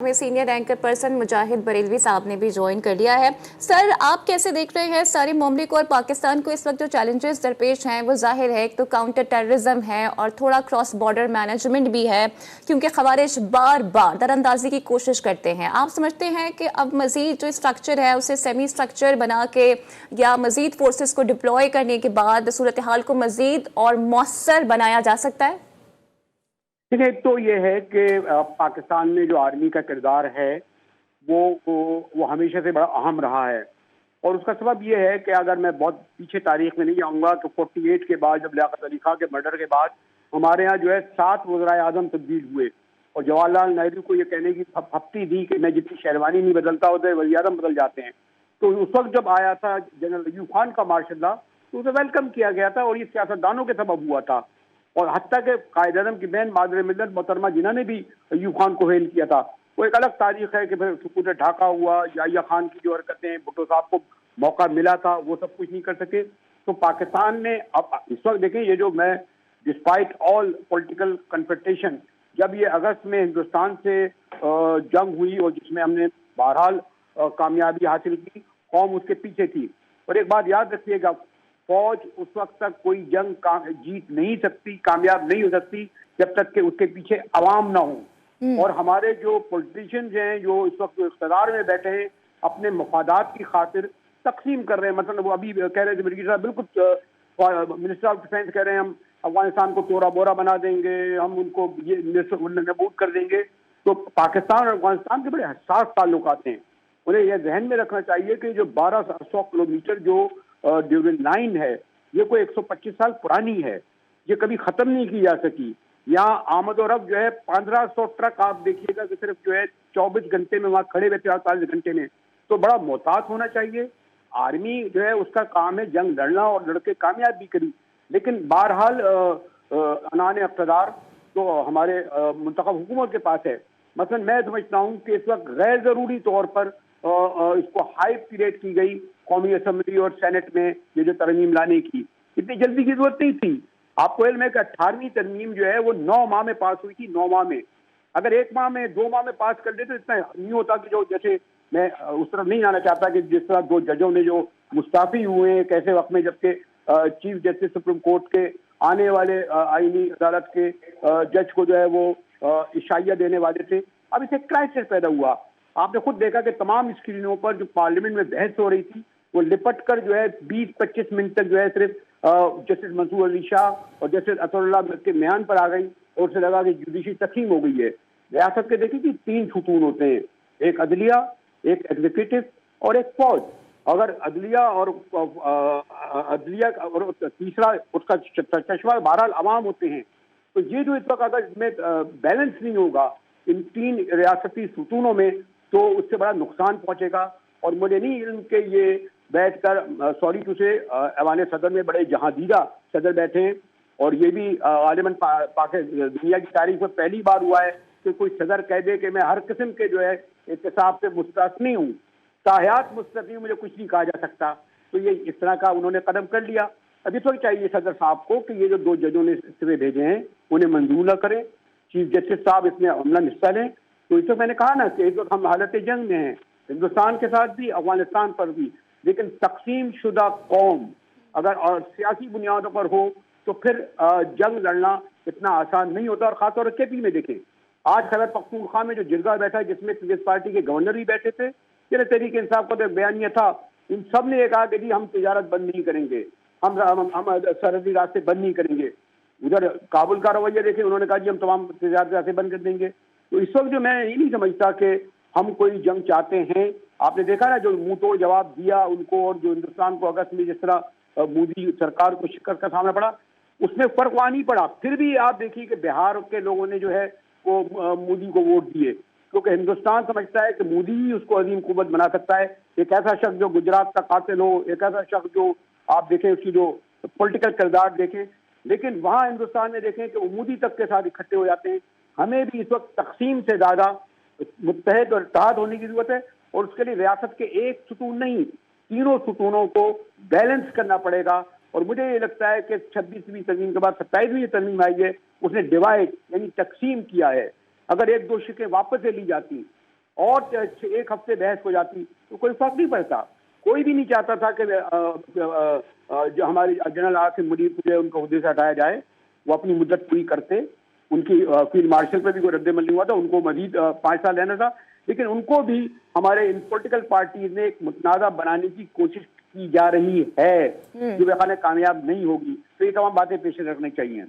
हमें senior anchor person मुजाहिद बरेलवी साहब ने भी ज्वाइन कर लिया है। सर, आप कैसे देख रहे हैं सारे मामले को और पाकिस्तान को? इस वक्त जो चैलेंजेस दरपेश हैं वो जाहिर है, एक तो काउंटर टेररिज्म है और थोड़ा क्रॉस बॉर्डर मैनेजमेंट भी है, क्योंकि खवारिज बार बार दरअंदाजी की कोशिश करते हैं। आप समझते हैं कि अब मजीद जो स्ट्रक्चर है उसे सेमी स्ट्रक्चर बना के या मजीद फोर्सेस को डिप्लॉय करने के बाद सूरत हाल को मजीद और मौसर बनाया जा सकता है? देखिए, एक तो ये है कि पाकिस्तान में जो आर्मी का किरदार है वो हमेशा से बड़ा अहम रहा है। और उसका सबब ये है कि अगर मैं बहुत पीछे तारीख में नहीं जाऊंगा तो 48 के बाद, जब लियाकत अली खां के मर्डर के बाद हमारे यहाँ जो है 7 वज़राए आज़म तब्दील हुए और जवाहरलाल नेहरू को ये कहने की हफ्ती दी कि मैं जितनी शेरवानी नहीं बदलता उधर वज़ीर आज़म बदल जाते हैं। तो उस वक्त जब आया था जनरल अयूब खान का मार्शल लॉ, तो उसे वेलकम किया गया था और ये सियासतदानों के सबब हुआ था। और हत्ता के कायद-ए-आज़म की बहन मादर मिल्लत मोहतरमा जिन्ना ने भी अयूब खान को हेल किया था। वो एक अलग तारीख है कि फिर सुकूत ढाका हुआ, याहिया खान की जो हरकतें, भुट्टो साहब को मौका मिला था वो सब कुछ नहीं कर सके। तो पाकिस्तान ने अब इस वक्त देखें, ये जो मैं डिस्पाइट ऑल पॉलिटिकल कन्फ्रंटेशन, जब ये अगस्त में हिंदुस्तान से जंग हुई और जिसमें हमने बहरहाल कामयाबी हासिल की, कौम उसके पीछे थी। और एक बात याद रखिएगा, फौज उस वक्त तक कोई जंग जीत नहीं सकती, कामयाब नहीं हो सकती जब तक कि उसके पीछे अवाम ना हो। और हमारे जो पॉलिटिशियंस हैं जो इस वक्त इक़्तिदार में बैठे हैं, अपने मफादात की खातिर तकसीम कर रहे हैं। मतलब वो अभी कह रहे थे मिर्गी साहब, बिल्कुल मिनिस्टर ऑफ डिफेंस कह रहे हैं हम अफगानिस्तान को तोड़ा बोरा बना देंगे, हम उनको ये नबूद कर देंगे। तो पाकिस्तान और अफगानिस्तान के बड़े हसास ताल्लुकात हैं। उन्हें यह जहन में रखना चाहिए कि जो 1200 किलोमीटर जो ड्यूरिंग लाइन है, ये कोई 125 साल पुरानी है, ये कभी खत्म नहीं की जा सकी। यहाँ आमद और रफ्त जो है 1500 ट्रक आप देखिएगा कि सिर्फ जो है 24 घंटे में वहाँ खड़े रहते हैं, 48 घंटे में। तो बड़ा मोहतात होना चाहिए। आर्मी जो है उसका काम है जंग लड़ना और लड़के कामयाब भी करी, लेकिन बहरहाल अनाने इक़्तिदार तो हमारे मुंतखब हुकूमत के पास है। मसलन मैं समझता हूँ कि इस वक्त गैर जरूरी तौर पर इसको हाइप क्रिएट की गई कौमी असम्बली और सेनेट में ये जो तरमीम लाने की, इतनी जल्दी की जरूरत नहीं थी। आपको इल्म है कि 18वीं तरमीम जो है वो 9 माह में पास हुई थी। 9 माह में, अगर 1 माह में 2 माह में पास कर देते तो इतना नहीं होता कि जो, जैसे मैं उस तरफ नहीं जाना चाहता कि जिस तरह 2 जजों ने जो मुस्ताफी हुए हैं कैसे वक्त में, जबकि चीफ जस्टिस सुप्रीम कोर्ट के आने वाले आईनी अदालत के जज को जो है वो इशाइया देने वाले थे। अब इसे क्राइसिस पैदा हुआ। आपने खुद देखा कि तमाम स्क्रीनों पर जो पार्लियामेंट में बहस हो रही थी वो लिपट कर जो है 20-25 मिनट तक जो है सिर्फ जस्टिस मंसूर अली शाह और जस्टिस अतुल्लाह के म्यान पर आ गई और उसे लगा कि जुडिशरी तकसीम हो गई है। रियासत के देखिए कि 3 सुतून होते हैं, एक अदलिया, एक एग्जीक्यूटिव और एक फौज। अगर अदलिया और तीसरा उसका चश्मा बहरहाल अवाम होते हैं। तो ये जो इस वक्त अगर इसमें बैलेंस नहीं होगा इन 3 रियासती सुतूनों में तो उससे बड़ा नुकसान पहुंचेगा। और मुझे नहीं इल्म के ये बैठकर, सॉरी टू से, ऐवान सदर में बड़े जहांदीदा सदर बैठे हैं और ये भी गालिबन दुनिया की तारीख में पहली बार हुआ है कि कोई सदर कह दे कि मैं हर किस्म के जो है एहतसाब से मुस्तस्नी हूँ, ताहयात मुस्तस्नी हूँ, मुझे कुछ नहीं कहा जा सकता। तो ये इस तरह का उन्होंने कदम कर लिया। अभी तो चाहिए सदर साहब को कि ये जो 2 जजों ने इस्तीफे भेजे हैं उन्हें मंजूर न करें, चीफ जस्टिस साहब इसमें अमलन हिस्सा लें। तो इस वक्त मैंने कहा ना कि इस वक्त हम हालत जंग में हैं, हिंदुस्तान के साथ भी, अफगानिस्तान पर भी। लेकिन तकसीम शुदा कौम अगर और सियासी बुनियादों पर हो तो फिर जंग लड़ना इतना आसान नहीं होता। और खासतौर पर केपी में देखें, आज खैबर पख्तूनख्वा में जो जिरगा बैठा है जिसमें पीपल्स पार्टी के गवर्नर भी बैठे थे, जिन्हें तहरीक इंसाफ का तो बयानिया था, इन सब ने कहा कि जी हम तिजारत बंद नहीं करेंगे, हम सरहदी रास्ते बंद नहीं करेंगे। उधर काबुल का रवैया देखें, उन्होंने कहा जी हम तमाम तिजारती रास्ते बंद कर देंगे। तो इस वक्त जो मैं ये नहीं समझता कि हम कोई जंग चाहते हैं। आपने देखा ना जो मुंह तोड़ जवाब दिया उनको, और जो हिंदुस्तान को अगस्त में जिस तरह मोदी सरकार को शिकस्त का सामना पड़ा, उसमें फर्क वहां नहीं पड़ा। फिर भी आप देखिए कि बिहार के लोगों ने जो है वो मोदी को वोट दिए, क्योंकि हिंदुस्तान समझता है कि मोदी ही उसको अजीम कुव्वत बना सकता है। एक ऐसा शख्स जो गुजरात का कातिल हो, एक ऐसा शख्स जो आप देखें उसकी जो पॉलिटिकल किरदार देखें, लेकिन वहां हिंदुस्तान में देखें कि वो मोदी तक के साथ इकट्ठे हो जाते हैं। हमें भी इस वक्त तकसीम से ज्यादा मुत्तहद और इत्तेहाद होने की जरूरत है और उसके लिए रियासत के एक सुतून नहीं, तीनों सुतूनों को बैलेंस करना पड़ेगा। और मुझे ये लगता है कि 26वीं तरमीम के बाद 27वीं तरमीम आई है, उसने डिवाइड यानी तकसीम किया है। अगर 1-2 शिकें वापस ले ली जाती और एक हफ्ते बहस हो जाती तो कोई फर्क नहीं पड़ता। कोई भी नहीं चाहता था कि जो हमारे जनरल आसिम मुनीर को उनका हुद्दे से हटाया जाए। वो अपनी मुद्दत पूरी करते। उनकी फील्ड मार्शल पर भी कोई रद्द अमल नहीं हुआ था, उनको मजीद 5 साल रहना था। लेकिन उनको भी हमारे इन पॉलिटिकल पार्टीज ने एक मुतनाज़ा बनाने की कोशिश की जा रही है, जो बेखाने कामयाब नहीं होगी। तो ये तमाम बातें पेश रखनी चाहिए।